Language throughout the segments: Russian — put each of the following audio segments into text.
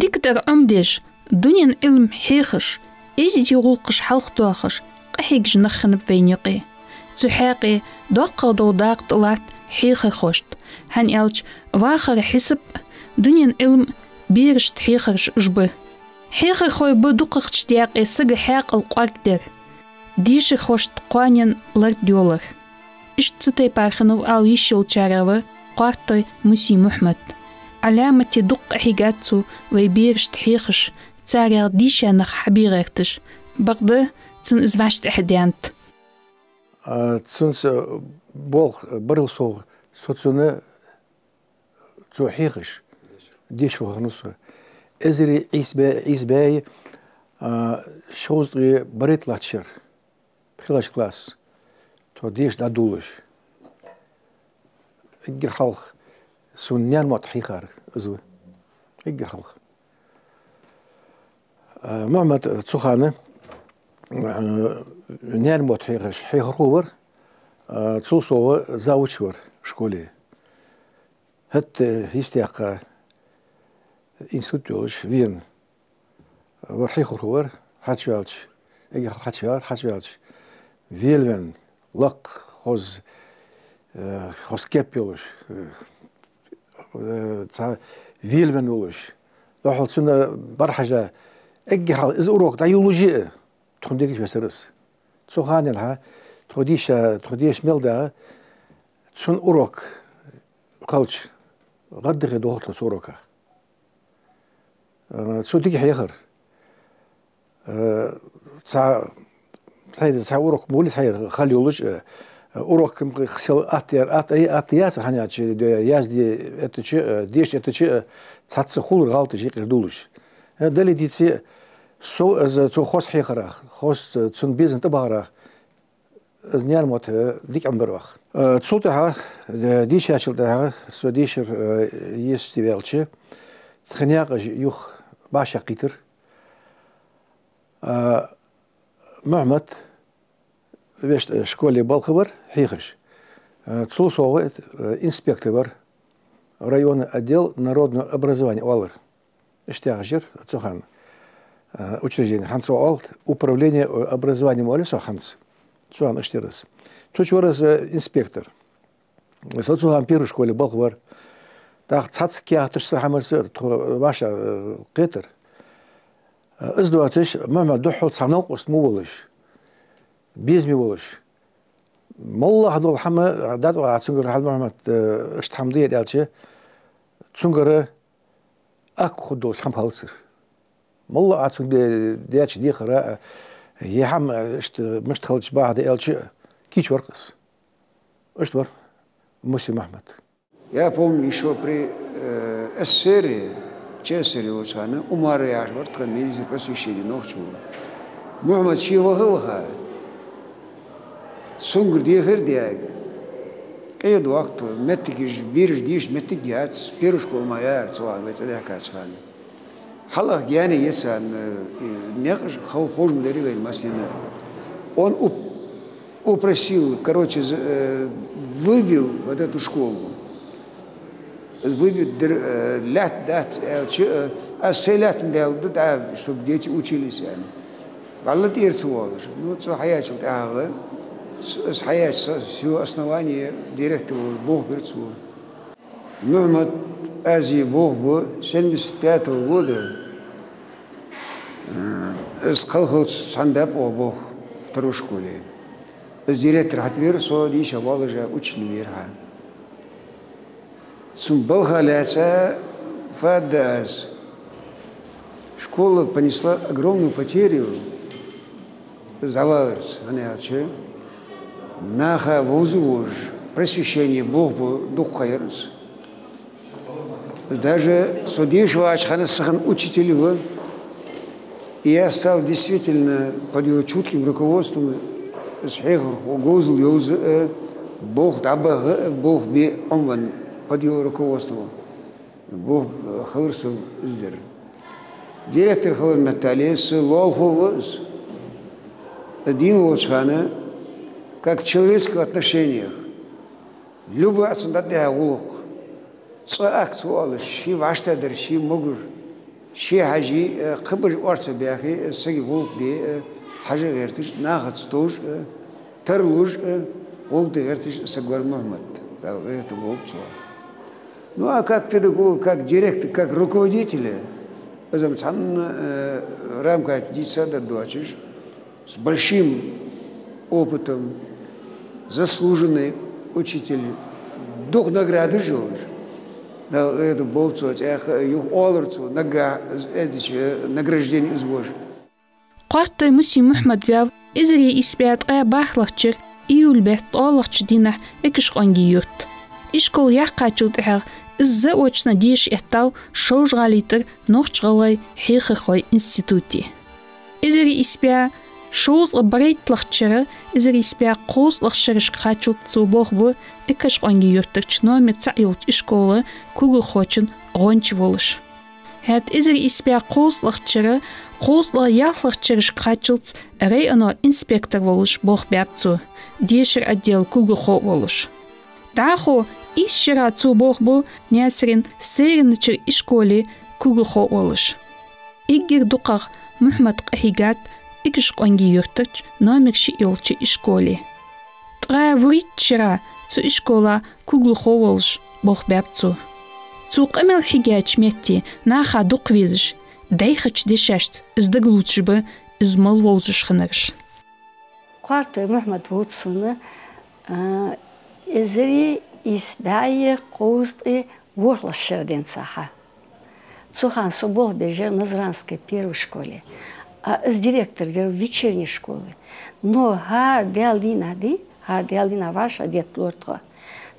ديكتر عمديش دنيا علم حيخش إيش يغلقش حلق تواخش قحيق جنخن بفينيقي تحاقي دوق دوداق طلعت حيخ خوشت هن يالج واخر حسب دنيا علم بيرشت حيخرش أجبه حيخ خوي بدوق اشتياقي سج حاق القاقدر ديش خوشت قوانين لرد ديولر اشتتي بارخنو أو يشيل شاروا قارتي موسي محمد علامة دق حيقاتو ويبيرشت حيخش تاريخ ديشا نخ حبيرتش بغدا تون ازواشت احديانت تونس بوخ برل سو سوتسونه تو حيخش ديش وخنوس ازري عيسباي شوزغي بريت لاتشر بخلاش كلاس تو ديش دادولش اجر حلق سنيان موت حيخار ازوه اجر حلق محمد تسخانه نيان موت حيخش حيخروبر تسوسو زاوتشور شكولي هت هيستياق انستيتوش فين ورحيخروبر حاتشوالش اجر حاتشوالش فيلفن لق خوز كابيولش فيلفن ولش لوحل سنة برحجة اجر از اوروك دا يولوجي تخنديكش بسرس تسخاني لها تخديش ميلدا تسون اوروك قالش غدغي دولت سوروكا تسو ديك حيخر سايد اوروك مولي حير خلي ولش اوروك خسل اتياس هانياتش يازدي اتشي ديش اتشي تاتس خول غالت جي قردولش دالي ديتسي سو از تو خوس حيخراخ خوس تسون بيزن تبارخ از نيار موت ديك امبروخ تسولتها ديش ياشلتها سو ديشر يستيفالتشي تخنياق يوخ باشا قيتر محمد باش شكولي بالخبر حيخش تسولسوه инспектор района отдел народного образования Уалер Иштягжир Цухан учреждение Хансо Алт управление образованием Уалесо Ханс Цухан Иштирас Тучурас инспектор Соцухан первой школе Балхбар так цацки ахтышса хамарсы ваша қитыр издуатыш мама духол санауқос муулыш безми болыш молла хадол хама дат ва цунгар хал мамат иштхамды ялчы цунгары ак худо сампалсыр молла ацунде дячи дихара ехам ишт мыштхалч баады ялчы кич варкас иштвар Муси Махмад. Я помню еще при СССР, ЧССР Лучана, Умар Яшвар, министр просвещения Нохчуа. Мухаммад Шивахаваха, Сунгр Дихердиаг, Эйду Акту, Метикиш, Бириш Диш, Метикиац, Пирушкул Майар, Цуан, Ветадякачан. Халах Гиани Есан, Некаш, Хауфожм Деривен Масина. Он упросил, короче, выбил вот эту школу. Выбил лят дать, а селят дал, да, чтобы дети учились. Алла тирцуалаш. Ну, это хаяч, ага. С хаяч, все основание директора Бог берцу. Мухаммад Азии Бог был 75-го года. Сказал Сандап о Бог в второй школе. Директор Хатвир Саудиша Валажа учил мирха. Сумбалхаляца Фадаз. Школа понесла огромную потерю. Завалерс, анеаче. Наха вузуж. Просвещение Бог был дух хайрс. Даже Судишва Ачханасахан учитель его. И я стал действительно под его чутким руководством Схегр, Гозл, Йоз, Бог, Таба, Бог би Омван, под его руководством. Бог Хаврсов Издер. Директор Хавр Наталья с Лолховоз, один Волчхана, как в человеческих отношениях. Любой отсюда для улух. Цаак цуалыш, ши ваштадыр, ши могур. شيء حاجي خبر ورث بياخي سجي ولد دي حاجة غيرتش ناخد ستوج ترلوج ولد غيرتش سجور محمد ده غيرت بوبتوا ну а как педагог, как директор, как руководитель, в рамках детсада дочь с большим опытом, заслуженный учитель, дух награды живешь. Это болцу, юг оларцу, награждение извож. قارت مسي محمد فياو إزري إسبيات باخلقشر إيول بيت طالقش دينه إكش قنجي يوت إشكول يقاتشو تحر إزا وچنا ديش إحتاو شوج غاليتر نوخش غالي حيخي خوي إنستيتوتي إزري إسبيا شوز بريت لخشرة إزري إسبيا قوس لخشرش قاتشو تسو بوخبو إكش قنجي يوترش نومي تعيوت إشكولة كوغو خوچن غونش ولش هاد إزري إسبيا قوس لخشرة قوس لا يخلخشرش قاتشلت ري أنا إنسبكتر ولش بوخ بيبتو ديشر أديل كوغو خو ولش داخو إشرا تو بوخبو نياسرين سيرنشر إشكولي كوغو خو ولش إيجر دوقر محمد قحيقات إكش قنجي يرتج نامرشي يولشي إشكولي تغا وريتشرا تو إشكولا كوغو خو ولش بوخ بيبتو تو قمل حيجاج ميتي ناخا دوقويزش دايخش ديشاشت ازدقلوتشبه ازمال ووزش خنرش قارت محمد ووتسون إزري إسباعي قوستي ورلا الشردين صحة سوخان субол бежер Назранской первой школе с директор в вечерней школе но Диалина ваша дед лортко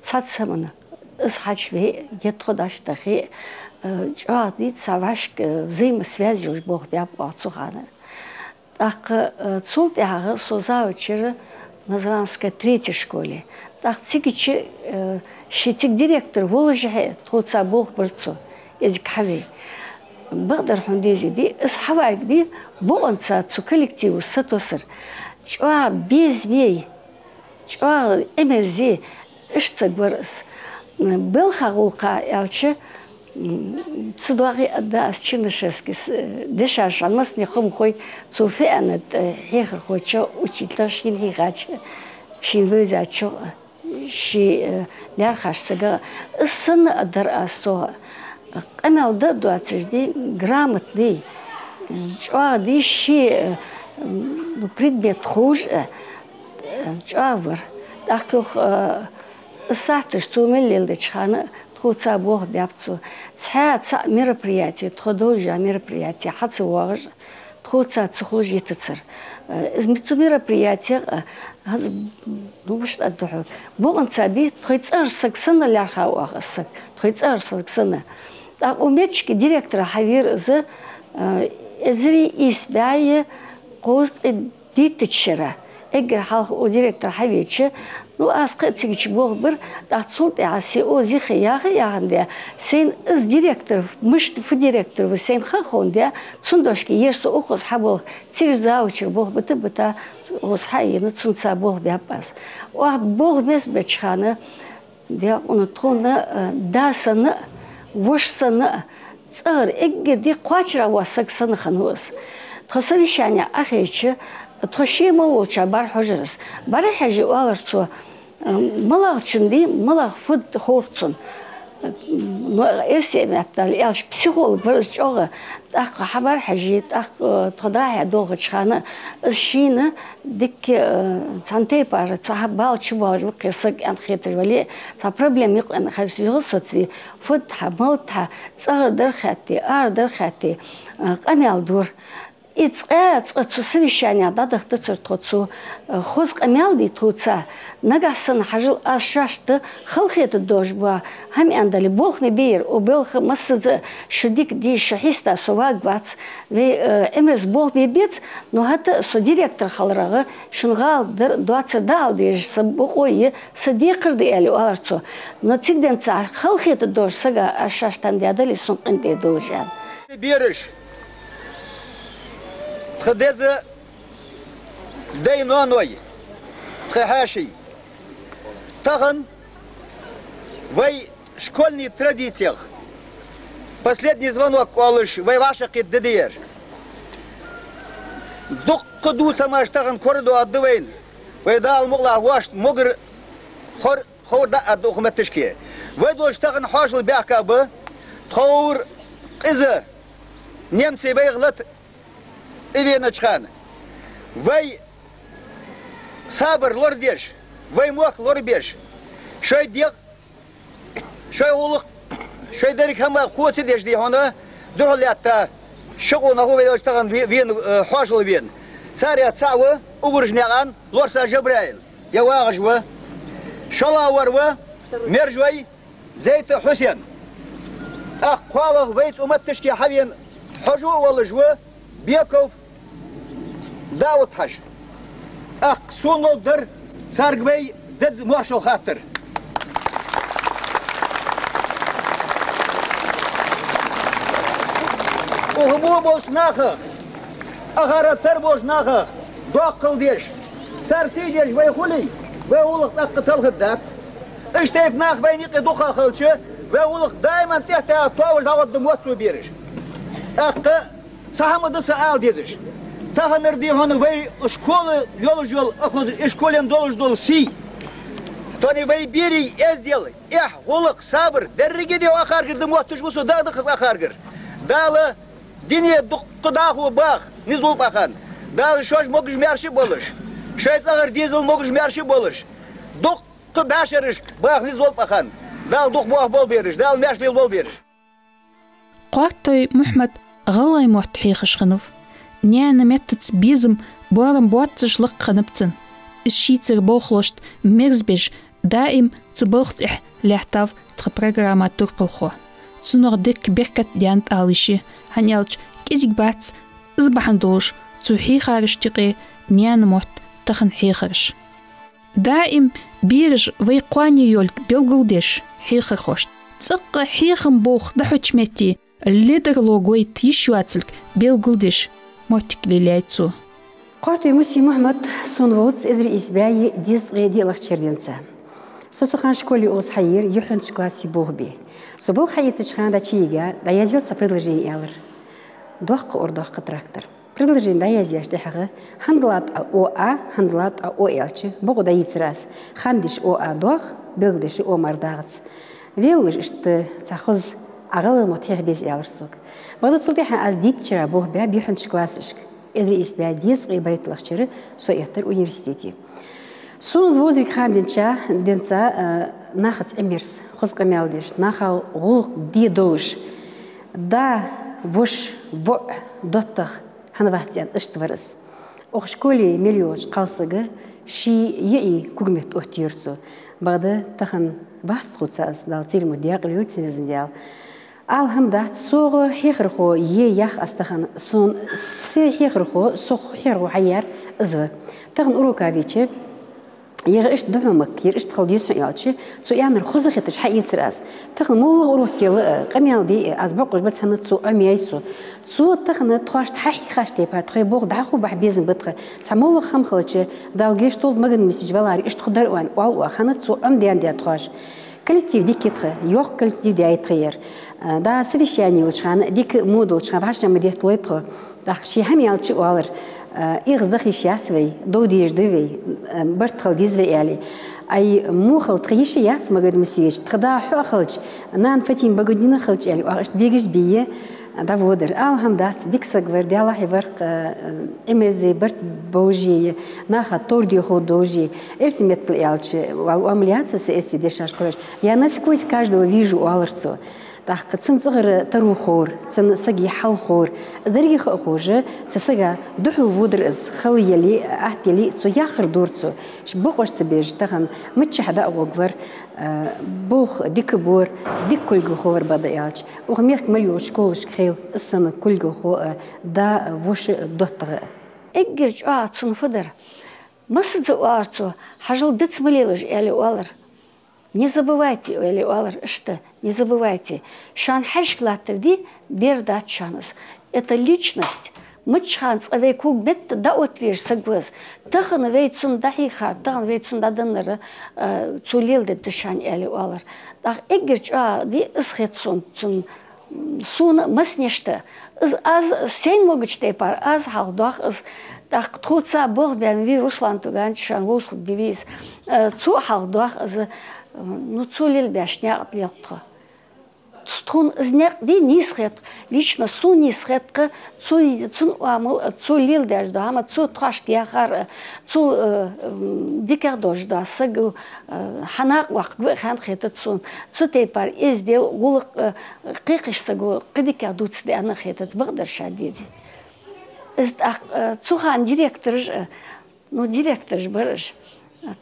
цацамана с хачве дед ходаштахи جادی سواشک взаимосвязи уж Бог бяпа цухана. Так цулт яга созаучер Назранской третьей школе. Так цигичи шитик директор воложе тхуца Бог برцу язык хави. بقدر حنديزي دي اصحابك دي بونца цу коллективу сатосер. Чуа без бей. Чуа эмерзи ишца гварс. Был хагулка ялче цудуаги да Чинышевский дешаш алмас не хом хой цуфеанет хехр хочо учитель шин хигач шин вызачо ши нярхаш сага сын дар асо канал да 20 грамотный чуади ши предмет хуж чуавр такох сатыш тумеллде чхана тхуца Бог бяпцу ца мероприятие тходожа мероприятие хацуаж тхуца цухлужитцер измитсу мероприятие ну что это богонца ди тхуцар саксана ляхауагас тхуцар саксана а умечки директора хавир з эзри исбае кост дитчера эгер халх у директор хавиче ну асқатсигич богбер датсулт яси о зихи яханде сен из директор мышт фу директор вы сен хахонде цундошки ерсу окус хабол цирзаучер богбыты быта осхайны цунца бог бяпас о бог бес бечхана де оны тона дасаны вошсаны цар эгерди қачра васаксаны ханус тхосавишаня ахиче تخشي مولوشة بار حجرس بار حاجة وارثو ملاغ شندي ملاغ فد خورتون إرسي مثلا يالش بسيخول برز جوغ تاق حبار حاجة تاق تضاعي دوغ تشخانة الشينة ديك تانتي بار تصاحب بالش باج بقصق عن خيطر ولي تا بروبلم يقن خاص يغصت فد حملتها صغر درخاتي درخاتي قميال دور إتقاط تسويشانيا دادخت ترتقصو خوز قميالدي توца نجحسن حجل أشاشت خلقت الدوجبا هم عندلي بوخ مبير وبلخ مسد شديك دي شحيستا سواق بات و إمرز بوخ بيبيت نو هتا سو ديريكتور خلرغه شنغال در دواتر دال ديج سبقوي صديقر دي ألي وارتو نو تيجدن تاع خلقت الدوج سجا أشاشتان دي أدلي سنقن دي دوجان بيرش خدزة دينونوي خهاشي تغن وي شكولني تراديتيغ Последний звонок, Олыш, вы ваша киддедер. Дук куду самаштаган коридо отдывайн. Вы дал мугла ваш мугр хорда адухматышки. Вы доштаган хашл бяхкабы. Тхаур изы. Немцы выглад ивеночхан. Вы сабр лордеш. Вы мох лорбеш. Шой дек. Шой улық. Шой дерек хама қосы дешді хоны. Дұғылятта. Шуғуна ғуведоштаган вен хашл вен. Сария цауы угуржняган лорса жабрайл. Явағыжвы. Шалауарвы. Мержвай. Зейті Хусен. Ах, қуалық вейт уматтышки хавен حجو والجوا بيكوف داوت حش أقصونه در سرقبي ضد موشو خاطر وهمو بوش ناخخ أغارتر بوش ناخخ دوقل ديش سرتي ديش ويخولي ويقولك تقتل هداك اشتايف ناخ بينيق دوخا خلشي ويقولك دايما تحت أطواوش داوت دموتسو بيرش أقا سهم دس آل ديزش تهنر دي هون وي شكول يولجول أخذ إشكولين دول سي توني وي بيري إزديل إح غلق صبر درجة دي آخر قرد موتش بسو دادخ آخر قرد دال دنيا دق داخو باخ نزلوب أخان دال شوش موجش مارشي بولش شايت آخر ديزل موجش مارشي بولش دق باشرش باخ نزلوب أخان دال دق باخ بول بيرش دال ماشليل بول بيرش قاطي محمد غلاي محتحيخش خنوف نيانا متت بيزم بارم بواتش لق خنبتن الشيتر بوخلوشت مرزبش دائم تبوخت لحتاف تخبرغراما توربلخو تسنور ديك بركت ديانت آليشي هنيالج كيزيك بات زبحان دوش تو حيخارش تقي نيانا محت تخن حيخارش دائم بيرج ويقواني يولك بيلغلدش حيخر خوشت تسق حيخم بوخ دحوش متي الليدر لوغويت يشواتلك بيلغلدش موتك ليلايتسو قرطي موسي محمد سونووتس إزري إسباعي ديز غيدي لغتشردينسا سوسو خان شكولي أوز حيير يحن شكلاسي بوغ بي سو بوغ حييتش خان دا чиига да язилса предложение ялыр доққы ордоққы трактор предложение да язияш дехағы хандлат ОА хандлат ОЛчы бұғы да йицрас хандиш ОА доқ билгдиши О мардағыц велыш ішті цахыз ағылы мотхех без ялырсук бұғы цултеха аз дикчера бұғы бя бихын шкласышк إذا إسباديس غيبرت لخشرة سويتر университете. سونز وزير خان دينشا ناخذ أميرس خذ كمالديش ناخذ غول دي دوش دا وش و دوتخ هنواتيان اشتورس. أخشكولي مليوش قالسجة شي يعي كوجمت أختيرتو بعد تخن بحث خدساس دالتير مدياق اليوتيزن ديال. الحمد سوق حيخرخو يخ استخن سون سي حيخرخو سوق حيرو حيار ازو تغن اوروكافيتش يغش دهمك يرش تخلديس يالتش سو يامر خزختش حيت راس تغن مو اوروكيل قميال دي ازبقش بس هنت سو اميايسو سو تغن تخاش حي خاشتي با تخي بوغ داخو بحبيزن بتخ سمول خمخلتش دالغيش طول مغن مستجبالاري اش تخدر وان وال خنت سو ام دي تخاش коллектив дикитхе, yok коллектив диайтхер. Да совещание учхан, дик моду учхан, ваша медиат лойтхо. Да шихам ялчи уалер. Игздах ишясвей, додиждевей, бартхал дизвей али. Ай мухал тхиши яс магад мусиевич. Тхда хуахалч, нан фатим багудина халч али. Аш бегиш бие. Да водер. Алхамдат дик сагвер диала хиварк эмерзи барт божи наха торди ходожи. Эрсимет ялчи. Амлиация се эси дешаш колеш. Я насквозь каждого вижу уалерцо. Так, цинцгер тарухор, цин саги халхор. Зарги хохоже, цисага духу водер из халияли ахтили цо яхр дурцо. Шбохош цебеж таган мчхада огвер بوخ ديك بور ديك كل جوهر بدأ يعج وغميرك مليو شكولش خيل السنة كل جوه دا وش دوتغ إجرج عاطون فدر مصد عاطو حجل دت مليلج إلي والر не забывайте إلي والر إشته не забывайте شان حرش كلاتر دي بيردات شانس это личность متشخانس أذي كوب بيت دعوت ليش سجوز تخن ذي تون دحيخة تخن ذي تون دادنر توليل ده تشان إلي والر داخ إجرج دي إسخت تون суны мыснешті. Аз сен могычтай пар, аз халдах, так труца бог бен вируслан туган шан восуд девиз. Цу халдах, ну цу лил бяшня отлетка. Тун знак ди нисхет, лично су нисхетка, цун амыл, цу лил дежда, ама цу трашки яхар, цу дикер дожда, сагу ханак вак хан хетет цун, цу тейпар издел гулык кикиш сагу кидикер дуц де ана хетет багдер шадиди. Цу хан директорж, ну директорж барыш.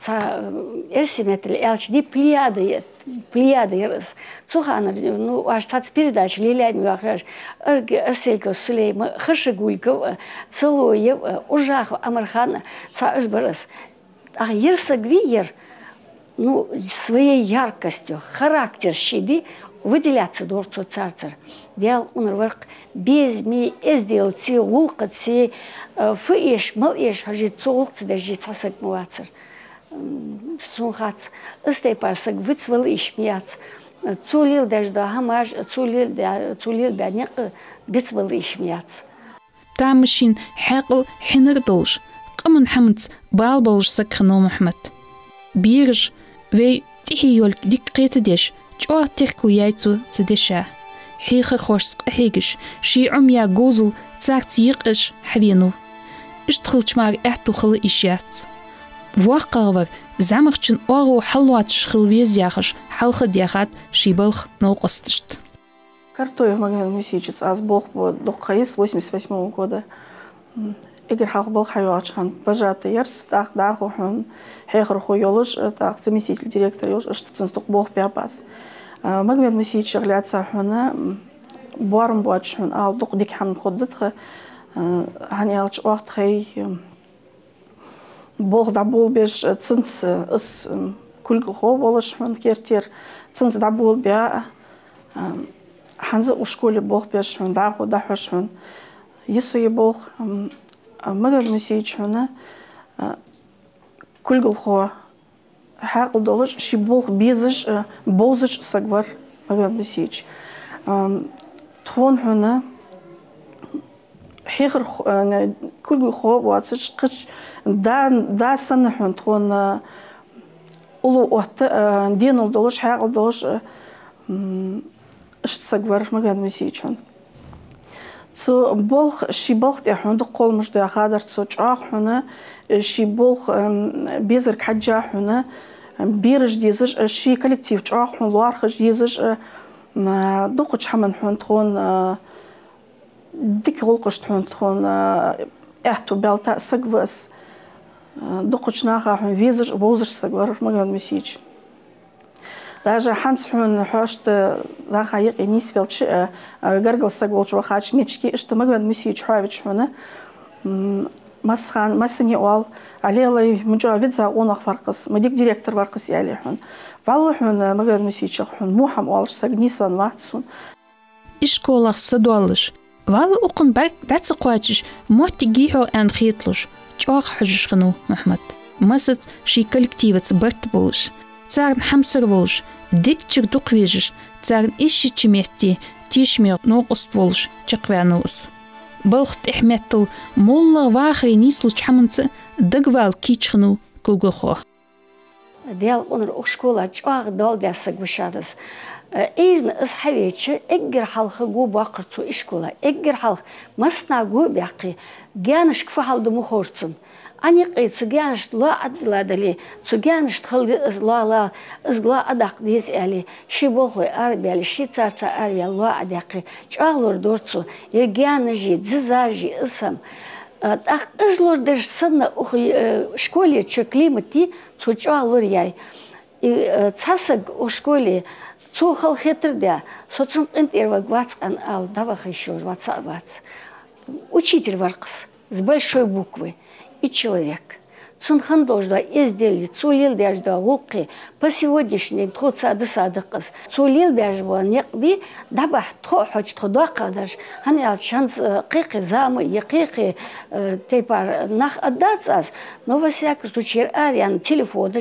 Эрсиметли элч ди плеяда ерс. Цуханер, ну аж тац передач лилями вахаш. Эрселько Сулейма, Хашигульков, Целуев, Ужахов, Амархана, цааш барс. А ерса гвиер, ну своей яркостью, характер щиди выделяться дорцу царцер. Дел унрварк безми эздел ци улка ци фыеш малеш хажит цулкцы даже цасак муацер. Сунхац, истей парсак вицвал ишмияц. Цулил дежда хамаш, цулил бядняк бицвал ишмияц. Тамшин حقل حنر دوش قمن حمد بالبولش سكخنو محمد بيرج وي تحيول ديك قيت ديش جوا تحكو يايتو تدشا حيخ خوش حيقش شي عميا جوزل تاك تيقش حبينو اشتخلش مار احتو خل اشيات واقعور زعمرچن اورو حلواتش خلويز ياخش حلخ دياخات شيبلخ نوقستشت. Картоев Магомед Мусичец, аз бог до Каис 88 года. Игорь Хах был хайвачхан, пожатый ерс, так да хухан, хейхр хуйолыш, так заместитель директора ёлыш, что ценстук бог пиапас. Магомед Мусичец гляться хуна, буарм буачхан, ал дук дикхан ходдатха, ханиалч вахт хей бог да был беш ценц с кульгхо болыш хуан кертер, ценц да был бя Ханза у школе бог першун, даху дахушун. Есуе бог Магомед Мусичец хуна кульгхо хакл долыш, ши бог безыш бозыш сагвар Магомед Мусичец. Тхон хуна хихр кульгхо ватсыш кыч да сан хун тхон улу отта денул долыш хакл долыш اشتسقبر مجد مسيجون. تو بلخ شی بلخ دهون دو قل مش ده خادر تو جاخ هونه شی بلخ بیزر کجا هونه بیرج دیزش شی کلکتیو جاخ هون لارخش دیزش دو قش همن هون تون دیک غلقش تون احتو بلتا سقبس دو قش ناخه هون ویزش بوزش سقبر مجد مسيج. Даже ханс хун хошт да хайق нисвелч гаргал сагволч вахач мечки что Магомед Мусичец хавич хуна масхан масни ол алелай мужавид за онах фарқыс мадик директор варқыс яли хун валла хун Магомед Мусичец хун мухам олш сагнисан ватсун ишколах садолыш вал уқын бак датсы қуачиш мотти гихо ан хитлуш чоқ хужшхну Мухаммад масат ши коллективец барт болуш царн хамсар болуш дикчик дуквижиш царн иши чиметти тишмер ноқост болуш чақвянуус балхт эхметтл молла вахри нислуч хаманцы дагвал кичхну кугухо дел онр ошкола чоқ дал дясаг бушарас إيرن إصحابيش إجر حلقة جو باقرتو إشكولا إجر حلقة مسنا جو بيقي جانش كفحل دمو خورتن أني قيت جانش لا أدلا دلي جانش تخل لا لا أدق ديز علي شي بوخي أربيال شي تارتا أربيال لا أدقي شغلور دورتو يجانجي ززاجي اسم أخ إزلور درش سنة أخي شكولي تشكليمتي تشغلور ياي تحسق وشكولي Цухал хитр да, соцун интер ватсан ал давах еще ватсабац. Учитель варкс с большой буквы и человек. цунхан дожда издели, цулил дежда гулки, по сегодняшний тхот сады садыкыз. Цулил бежба некби, даба тхо хоч тхода кадаш, хани ал шанс кыйкы замы, якыйкы тепар нах отдаться, но во всяком случае ариан телефоны,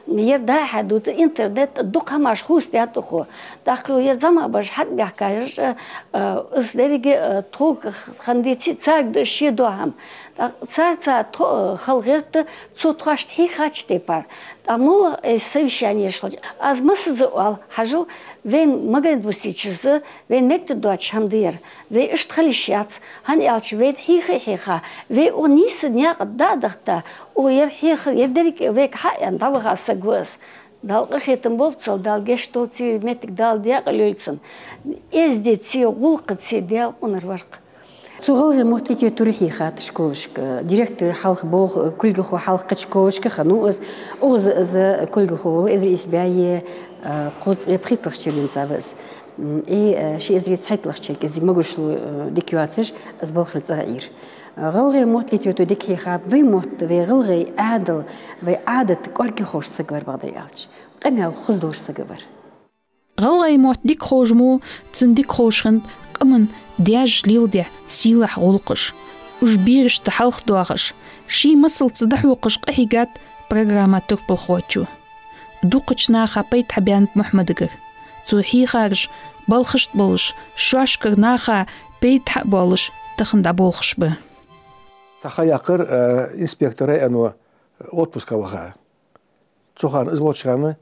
ерда хадут интернет духамаш хустятуху. Так ер зама баш хат бяхкаш, издериги тхок хандити цаг дыши доам. Царца халгерт цутхашт хихач тепар. Амул совещание шло. Аз масызуал хажил вен маган бустичизы, вен мекте дуач хандир, вен иштхалишяц, хани алч вен хиха, вен онис няк дадахта, уер хих ердерик век хаян тавга сагвас. Далга хетем болцо, далге штолци метик дал диак лёльцын. Эзде ци гулкы ци диал унарварк. Цугал мохтити турихи хат школшк директор халк бог кульгоху халк школшк хануз за кульгоху эзри исбяе قوز يبخيطلخ شيرين سافس إيه شيء إذا يتحيطلخ شيء إذا ما قلش ديكيواتش أزبالخ الصغير غلغي موت اللي تيوتو ديكي خاب في موت في غلغي عادل في عادة كوركي خوش سجبر بعض يالش قمها خزدوش سجبر غلغي موت ديك خوجمو تن ديك خوشخن قمن دياج ليودع سيلح غلقش وش بيرش تحلخ دواغش شي مصل تصدحوقش قهيقات برناماتك بالخوتشو دوقچنا خاپيت حبيان محمدگر توحي خارج بالخشت بولش شواشكر ناخا بيت حبولش تخندا بولخش به تخيقر انسبكتوري انو отпуска وخا تخان ازبوتشغامه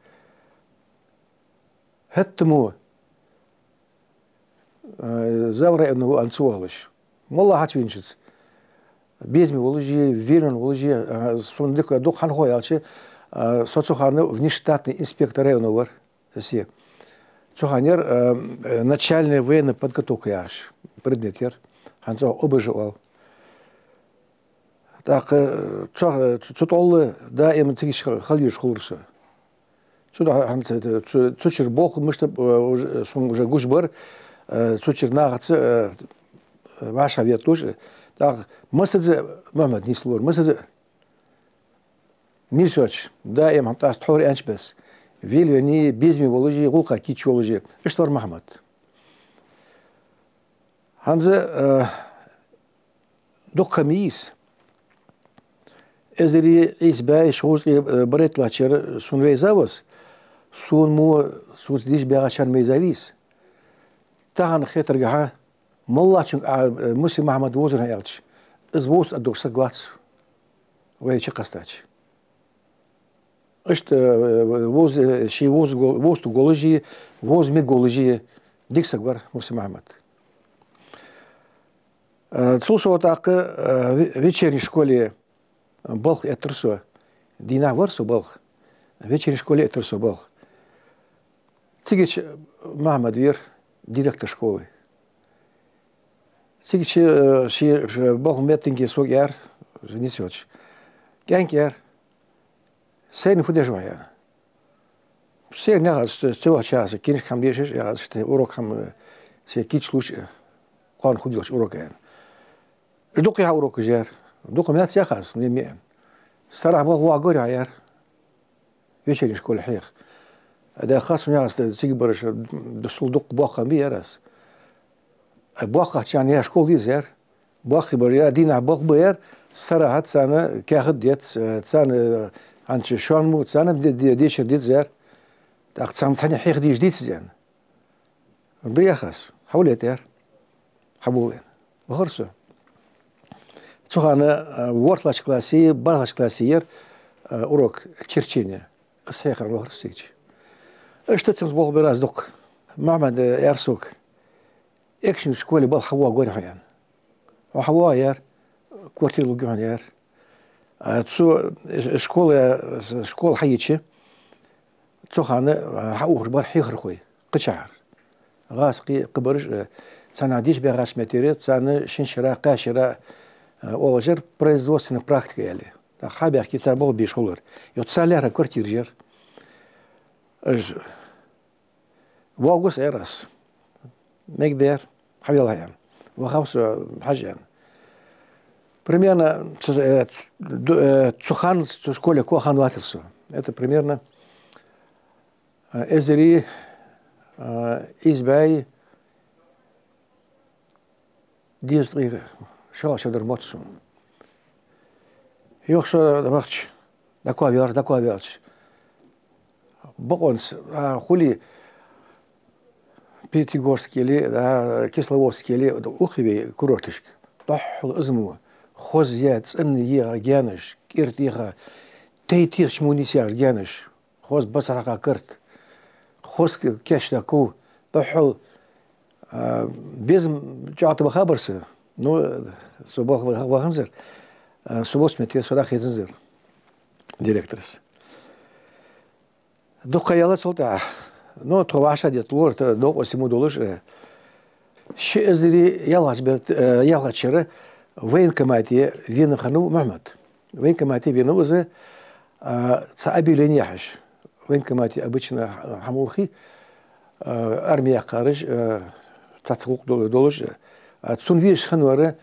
هتمو زوري انو انسوالش والله هاتوينشت بيزمي ولجي فيرن ولجي صندوق دوق ханхо ялчы соцуханы внештатный инспектор района все. Цуханер начальная военная подготовка яш предметер. Ханзо обожал. Так цутолы да им тигиш халиш хулурса. Цуда ханцы цучер бог мы что уже гушбар цучер нагцы ваша вет тоже. Так масадзе Мухаммад Нислор масадзе Нисвач, да, я мам тас тхори анчбес. Вильяни безми воложи, гулка кич воложи. Иштвар Махмад. Ханзе докамис. Эзери избай шоуски брет лачер сунвей завос. Сун му сус диш бягачан мейзавис. Тахан хетер гаха. Моллачин муси Махмад возер ялч. Извоз адокса гвац. Вейчи кастач. Ишт воз ши воз ту голыжи, воз ми голыжи диксагвар Муси Махмад. Слушал так в вечерней школе балх этерсо, дина варсо балх, в вечерней школе этерсо балх. Тигич Махмад вир директор школы. Тигич ши балх метинги согяр, не свёч. Гянкер. Сейн фудежвая. Все не раз цего часа кинешь хам лежишь, я раз что урок хам все кич лучше хан худилось урок эн. Ждок я урок жер. Ждок меня тяхас мне мен. Старах был вагоря яр. Вечерний школе хех. Да хас меня раз тиги барыш досул док бахам би раз. Баха чан я школ дизер. Бахи бар я дина бах бер. Старахат сана кахд дет сана Анче шанму цанам дешер дит зер. Так цам тани хих диш дит зен. Брияхас. Хавлет яр. Хабулен. Вахарсу. Цухана вортлач класси, барлач классиер урок черчения. Схехар вахарсич. Что цам сбол бераз док. Махмад ярсук. Экшн в школе был хава горян. Хава яр. Квартиру ган яр. Цо школа حيتشي цохана حاور بار حيخر خوي قشعر غاسقي قبرج سناديش بغاش ماتيريال سنة شنشرا قاشرا أولجر производственная практика яли. Так хабях кицар бол бишхолер. Йотсалера квартиржер. Вагус эрас. Мегдер حبيلها يعني. وخاوس حاجة يعني. Примерно Цухан в школе Кохан Ватерсу. Это примерно Эзери Избай Диестрих Шалашадр Моцу. Йохша Бахч, такой верч. Богонс, хули Пятигорский или Кисловодский или Ухивей курортышки. Тохл изму. Хозят ценные гянеш, киртиха, тейтих шмунисяр гянеш, хоз басарака кырт, хоз кешдаку, тохл без чата бахабарсы, ну собах баханзер, собос метре сюда хезензер, директорс. Духаяла солта, но товаша дет лорд до 8 долларов. Шезри ялачеры военкомате Винахану Махмад. Военкомате Винузы цаабилиньяш. Военкомате обычно хамухи армия карыш тацук доллар. Цунвиш хануары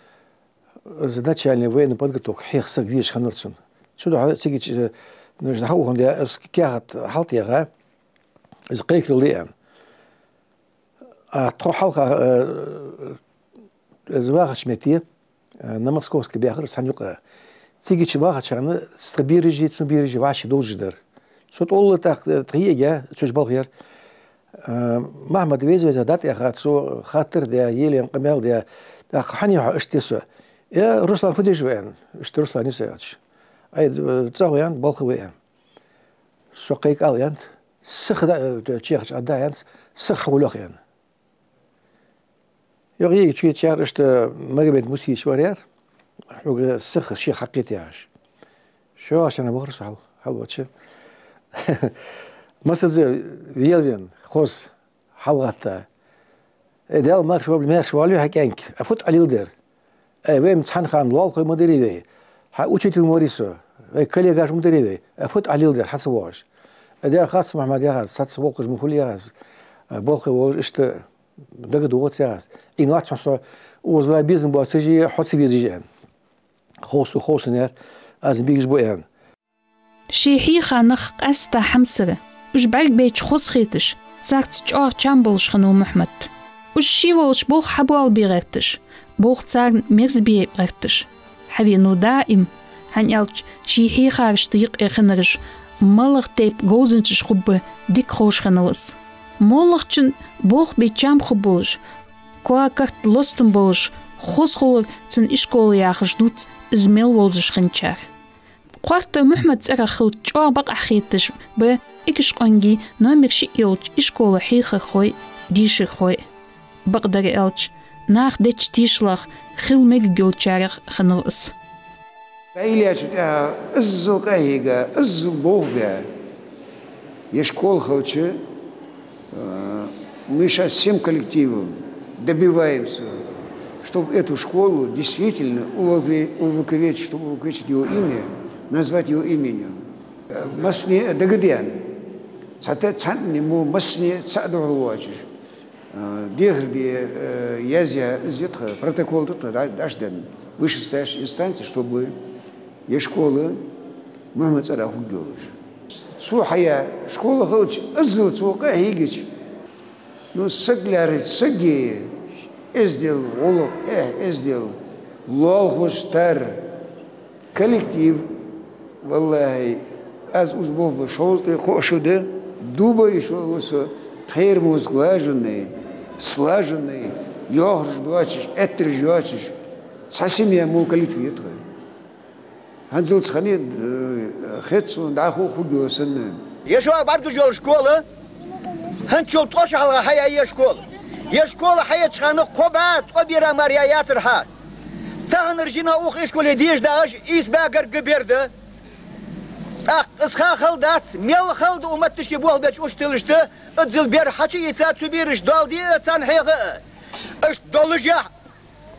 начальный военный подготовка. Хехсак виш ханурцун. Сюда сигич нужно хаухан для скягат халтяга из кайкрилиан. Трохалка звахач мети на московской бяхар санюка. Тигич вахачаны стабирижи, цубирижи ваши долждер. Сот олла так триега, чуж балгер. Махмад везве задат я хатсу хатыр да елен камел да ханиха иштесу. Я Руслан Фудижвен, что Руслан не сяч. Ай цауян балхвян. Сокайк алян, сахда чехч адаян, сахвулохян. يغير شيء شارشت مجمد موسي شوارير وقال سخ شيء حقيقي عاش شو عشان أبغرس حلوة مثلا فيلين خوز حلقة إدال ما شو بالمية شوالي حكينك أفوت على الدير وين تحن خان لالق مدري بيه حأوشيت موريسو وكلي قاش مدري بيه أفوت على الدير حسواش إدال خاص محمد ياغز سات سبوقش مخول ياغز بالخ وش إشت دقة دوغت سياس إن وقت حصل وزوا بيزن بواسطة حط سيفيجيان خوص نير از بيجش بوين شيحي خانخ أستا حمسرة وش بعد بيج خوص خيتش زارت جار چامبولش خنو محمد وش شيولش بوخ حبوال بيغتش بوخ تار ميرز بيغتش حبينو دائم هنيالش شيحي خارش طريق إخنرش مالغ تيب غوزنش خب ديك خوش خنوس مولغچن بوخ بيچام خبولش كواكرت لوستن بولش خوز خولر تن إشكول ياخش دوت إزميل ولزش خنچار قوارت محمد زرخل چوار بق أخيتش ب إكش قنجي نامر شي يلج إشكول حيخ خوي ديش خوي بقدر إلج ناخ ديش تيشلخ خيل ميج جولچارخ خنوس إلياش إزل قهيجا إزل بوخ بيا يشكول خلش мы сейчас всем коллективом добиваемся, чтобы эту школу действительно увековечить, чтобы увековечить его имя, назвать его именем. Масне дагадян, сате цантни му масне цадорлуачиш. Дегрди язя изветха протокол тут дажден вышестоящей инстанции, чтобы я школа Мухаммад Салах Угдович. Сухая школа холч азл цука хигич. Ну сагляр саги эздел олок эздел лолхвштар коллектив والله از uzbol bu şolte koşudu дуба еще вот термос глаженный слаженный йогрж дуачиш этр жуачиш совсем я мол коллектив это Hanzel schani хетсу даху худосен يشوا برضو جو школа هنشو توش على حياة شكول يشكول حياة شخانة قبات قبيرة مريات رحات تهنرجينا أوخ إشكول ديش داش إيس باقر قبيردة إسخا خلدات ميل خلد ومتش يبوه بيش أشتلشت أتزل بير حكي يتسات سبيرش دال دي أتسان حيخة إش دولجح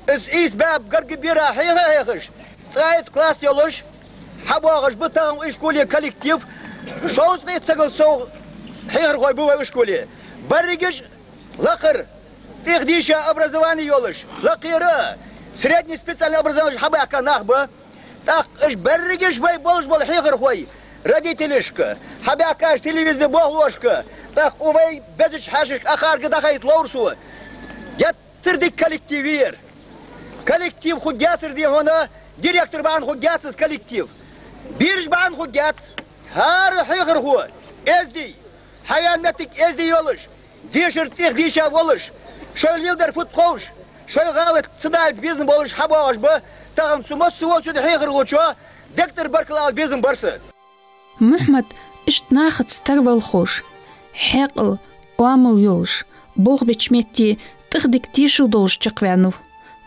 إيس باب قبيرة حيخش تغايت كلاس يلوش حبواغش بطاهم إشكولي كوليكتيف شوز غيت سقل سوغ حير غوي بوا إشكولي برقش لقر تغديشة أبرزواني يولش لقيرة средний специальный образование хабака нахба, так аж берегиш вай болш бол хихр хой, родителишка, хабака аж телевизор болошка, так увай безич хашиш ахарга дахайт лорсу. Я тырдик коллективер. Коллектив худясыр ди хона, директор бан худясыз коллектив. Бирж бан худяс, хар хихр хой, эзди, хаянметик эзди йолыш, дешертих диша волыш, шой лилдер фут кош, шой галык цыдальт бизнес болыш хабаш бы, тағын сумас суолчу да хихр хучо, дектор баркалал бизнес барсы. Мухмад иштнахат старвал хош, хекл, уамыл йолыш, бог бечметти тыхдик тишу долш чаквянув.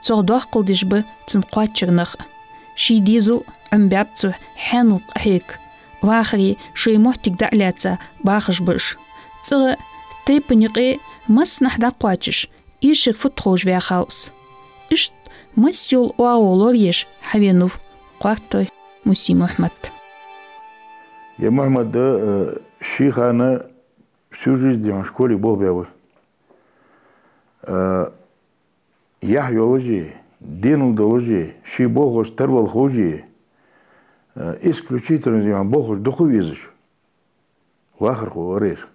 Цордох кылдиш бы цинқуатчырнах. Ши дизел амбябцу хэнл ахик. Вахри ши мохтик дa'ляца бахыш быш. Цыгы тейпыньqи мас нахдақуачыш, ишик футхож вяхаус. Ишт мас йол уаолор еш хавенув. Қуартой Муси Мухмад. Я Мухмад да шихана всю жизнь в школе был бявы. Я йоложи, динул доложи, ши богош тервал хожи, исключительно диван богош духовизыш. Вахар ховариш.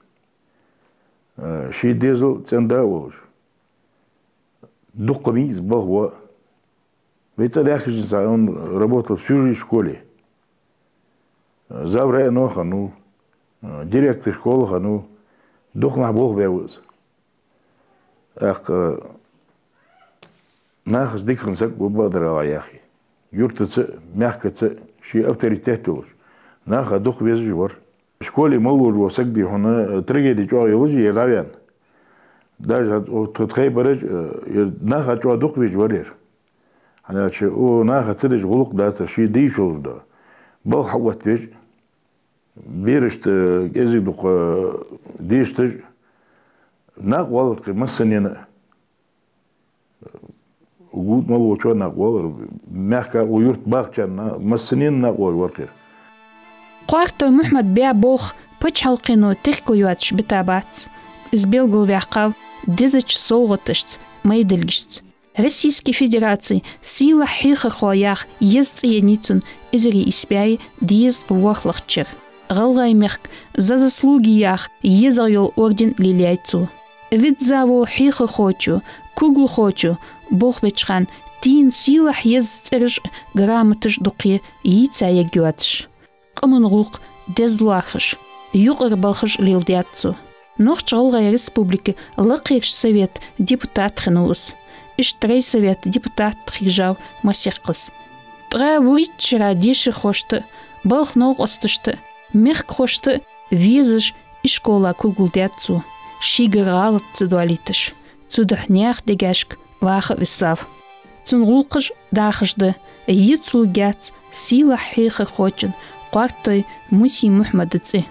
Ши дизел ценда волж. Духовиз богва. Ведь он работал всю жизнь в школе. Завтра ноха, ну, директор школы, ну, дух на бог бявыз. Ах, нахас дикхансак бубадрала яхи. Юртаца, мягкаца, ши авторитет улуш. Наха дух везж вар. В школе малур восак ди хона трагедия чуа йолужи еравян. Даже тхай бараж наха чуа дух везж варер. Ана че о наха цедж гулук даса ши ди шолда. Бал хават везж. Берешт език дух диштж. Нак валк масанина. Гуд малу чуа нак валр. Мягка уюрт бахчан масанин нак валр. Қуартой Мухмад бя бог пыч халқину тихку юатш битабац. Избелгул вяқав дизыч солғытышц, майдылгішц. Российской Федерации сила хиха хуаях езд яницун изри испяй диезд буахлахчер. Галгай мехк за заслуги ях езар йол орден лилияйцу. Вид завол хиха хочу, кугл хочу, бог бечхан тин сила езд церж грамотыш дуки яйца ягюатш. Қамынғуқ дезлуахыш, юғыр балхыш лилдиятсу. Нох чалғай республики лықирш совет депутат хынуыз. Иштрей совет депутат хижав масирқыз. Тра вуритчера деші хошты, балх ног остышты, мехк хошты визыш ишкола кугулдиятсу. Шигыр алыт цидуалитыш. Цудахнях дегашк ваха висав. Цунғулқыш дахышды, йицлугяц сила хейхы хочын, Қуартой Муси Мухмад ци.